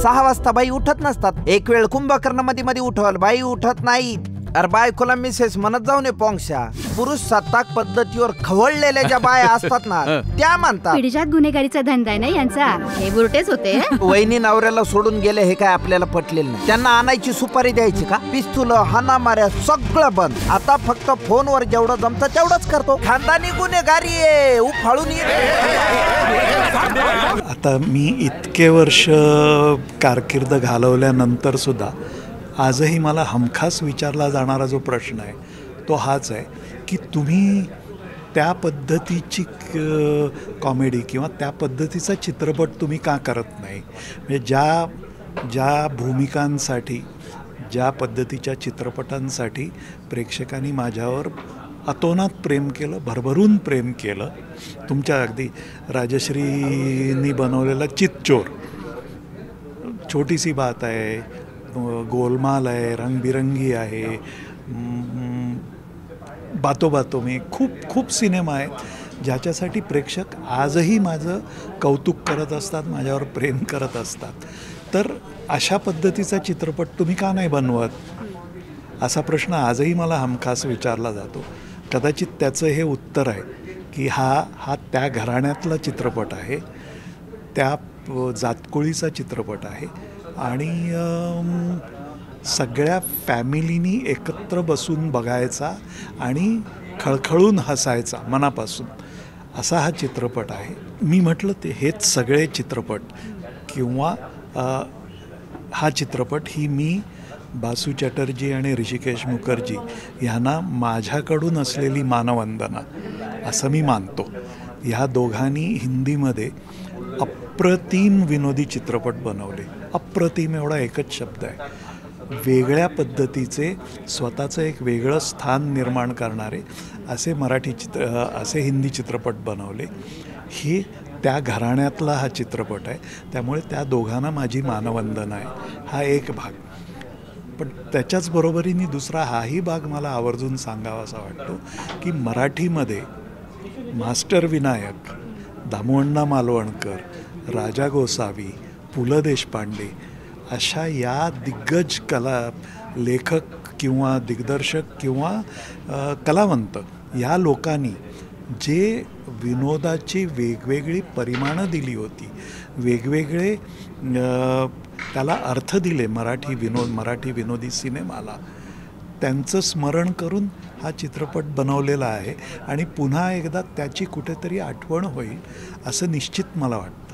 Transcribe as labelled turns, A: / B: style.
A: 6 वाजता बाई उठत नसतात. एक वेळ कुंभकर्ण मध्ये उठवल, बाई उठत नाही. अरे बायकोला मिसेस म्हणत जाऊ नये पोंगशा. पुरुष सत्ताक पद्धतीवर खवळलेल्या ज्या बाया असतात ना त्या म्हणतात
B: पिढीजात गुन्हेगारीचा धंदा आहे ना यांचा. हे बुरटेच होते.
A: वहिनी नवऱ्याला सोडून गेले हे काय आपल्याला पटलेलं नाही. त्यांना आणायची सुपारी द्यायची का? पिस्तूल हाना माऱ्या सगळं बंद. आता फक्त फोनवर जेवढं जमतं तेवढंच करतो. खानदानी गुन्हेगारी आहे, उफाळून
C: आता मी इतके वर्ष कारकीर्द घालवल्यानंतर सुद्धा आजही मला हमखास विचारला जाणारा जो प्रश्न आहे तो हाच आहे की तुम्ही त्या पद्धतीची कॉमेडी किंवा त्या पद्धतीचा चित्रपट तुम्ही का करत नाही. म्हणजे ज्या भूमिकांसाठी, ज्या पद्धतीच्या चित्रपटांसाठी प्रेक्षकांनी माझ्यावर अतोनात प्रेम केलं, भरभरून प्रेम केलं. तुमच्या अगदी राजश्रीनी बनवलेला चितचोर, छोटीसी बात आहे, गोलमाल आहे, रंगबिरंगी आहे, बातो बातो में, खूप सिनेमा आहेत ज्याच्यासाठी प्रेक्षक आजही माझं कौतुक करत असतात, माझ्यावर प्रेम करत असतात. तर अशा पद्धतीचा चित्रपट तुम्ही का नाही बनवत असा प्रश्न आजही मला हमखास विचारला जातो. कदाचित त्याचं हे उत्तर आहे की हा त्या घराण्यातला चित्रपट आहे, त्या जातकुळीचा चित्रपट आहे आणि सगळ्या फॅमिलीनी एकत्र बसून बघायचा आणि खळखळून हसायचा मनापासून असा हा चित्रपट आहे. मी म्हटलं ते हेच सगळे चित्रपट किंवा हा चित्रपट ही मी बासू चॅटर्जी आणि ऋषिकेश मुखर्जी ह्यांना माझ्याकडून असलेली मानवंदना असं मी मानतो. ह्या दोघांनी हिंदीमध्ये अप्रतिम विनोदी चित्रपट बनवले. अप्रतिम एवढा एकच शब्द आहे. वेगळ्या पद्धतीचे स्वतःचं एक वेगळं स्थान निर्माण करणारे असे हिंदी चित्रपट बनवले. हे त्या घराण्यातला हा चित्रपट आहे. त्यामुळे त्या दोघांना माझी मानवंदना आहे. हा एक भाग. पण त्याच्याच बरोबरीने दुसरा हाही भाग मला आवर्जून सांगावासा वाटतो की मराठीमध्ये मास्टर विनायक, दामुअण्णा मालवणकर, राजा गोसावी, पु ल देशपांडे अशा या दिग्गज लेखक किंवा दिग्दर्शक किंवा कलावंत या लोकांनी जे विनोदाची वेगवेगळी परिमाणं दिली होती, वेगवेगळे त्याला अर्थ दिले मराठी विनोदी सिनेमाला, त्यांचं स्मरण करून हा चित्रपट बनवलेला आहे आणि पुन्हा एकदा त्याची कुठेतरी आठवण होईल असं निश्चित मला वाटतं.